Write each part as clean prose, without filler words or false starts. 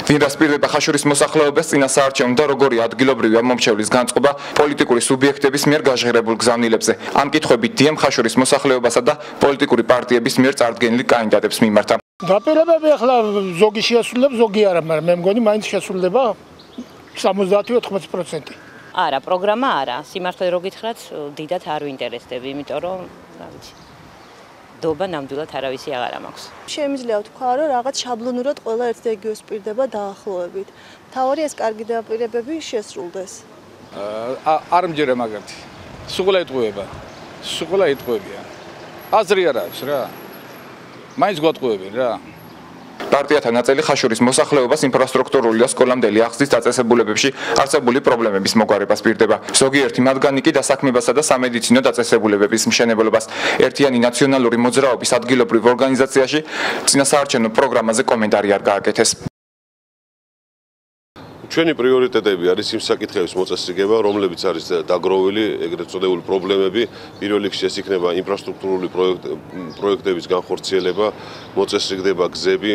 ვინ რასპირდება ხაშურის მოსახლეობას წინასაარჩევნო და როგორი ადგილობრივი ამომრჩევლის განწყობა პოლიტიკური სუბიექტების მიერ გაჟღერებულ გზავნილებზე. Ამ კითხვებით დიემ ხაშურის მოსახლეობასა და პოლიტიკური პარტიების მიერ წარდგენილი კანდიდატებს მიმართა. დაპირებები ახლა ზოგი შეასრულებს, ზოგი არა, მაგრამ მე მგონი მაინც შესრულდება 70-80%. არა, პროგრამა არა. სიმართლე რო გითხრათ, დიდად არ ვინტერესდები, იმიტომ რომ, რა ვიცი, დობა ნამდვილად არავისი აღარ მაქვს. Შემიძლია ვთქვა, რომ რაღაც შაბლონურად ყველა ერთ და იგივეს პირდება დაახლოებით. თავარი ეს კარგი დაპირებები შესრულდეს. არ მჯერა მაგათი. სულ ეტყუება. სულ ეტყუებია. აზრი არ აქვს რა. მაინც გვატყუებენ რა. პარტიათა ნაწილი ხაშურის მოსახლეობას ინფრასტრუქტურული და სკოლამდელი აღზრდის დაწესებულებებში არსებული პრობლემების მოგვარებას პირდება. ზოგიერთი მათგანი კი დასაქმებასა და სამედიცინო დაწესებულებების მშენებლობას ერთიანი ნაციონალური მოძრაობის ადგილობრივ ორგანიზაციაში წინასაარჩევნო პროგრამაზე კომენტარი არ გააკეთეს. ჩვენი პრიორიტეტები არის იმ საკითხების მოწესრიგება, რომლებიც არის დაგროვილი, ეგრეთ წოდებული პრობლემები, პირველ რიგში ეს იქნება ინფრასტრუქტურული პროექტების განხორციელება, მოწესრიგდება გზები,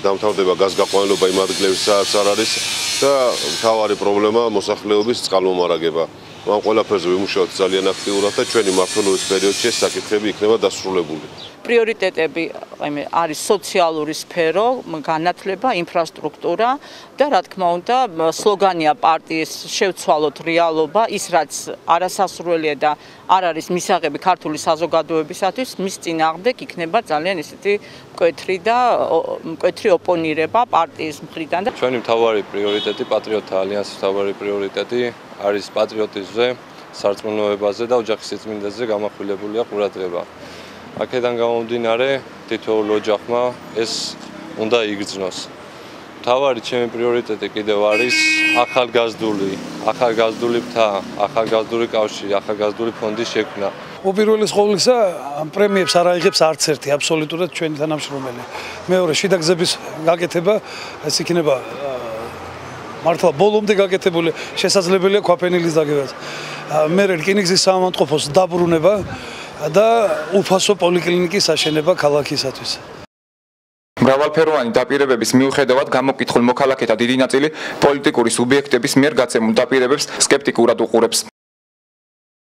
დამთავრდება გაზგაყვანილობა იმ ადგილებში, სადაც არ არის და მთავარი პრობლემა მოსახლეობის წყალმომარაგება. ამ ყველაფერზე ვიმუშავებთ ძალიან აქტიურად და ჩვენი მმართველობის პერიოდში ეს საკითხები იქნება დასრულებული. პრიორიტეტები არის სოციალური სფერო, განათლება, ინფრასტრუქტურა და რა თქმა უნდა, სლოგანია პარტიის შევცვალოთ რეალობა, ის რაც არასასურველია და არ არის მისაღები ქართული საზოგადოებისათვის, მის წინააღმდეგ იქნება ძალიან ისეთი მკვეთრი ოპონირება პარტიის მხრიდან და ჩვენი მთავარი პრიორიტეტი, პატრიოტთა ალიანსის მთავარი პრიორიტეტი არის პატრიოტიზმზე, სარწმუნოებაზე და ოჯახის სიწმინდეზე გამახვილებულია ყურადღება. აქედან გამომდინარე, თითოეულ ოჯახმა ეს უნდა იგრძნოს. მთავარი ჩემი პრიორიტეტი კიდევ არის ახალგაზრდული მთა, ახალგაზრდული კავშირი, ახალგაზრდული ფონდის შექმნა. უპირველეს ყოვლისა, ამ პრემიებს არ აიღებს არც ერთი აბსოლუტურად ჩვენი თანამშრომელი. მეორე, შიდა გზების გაკეთება, ეს იქნება მართლა ბოლომდე გაკეთებული, შესაძლებელია ქვაფენილის დაგებაც. მერე რკინიგზის საავადმყოფოს დაბრუნება და უფასო პოლიკლინიკის აშენება ქალაქისათვის. მრავალფეროვანი დაპირებების მიუხედავად გამოკითხულ მოქალაქეთა დიდი ნაწილი პოლიტიკური სუბიექტების მიერ გაცემულ დაპირებებს სკეპტიკურად უყურებს.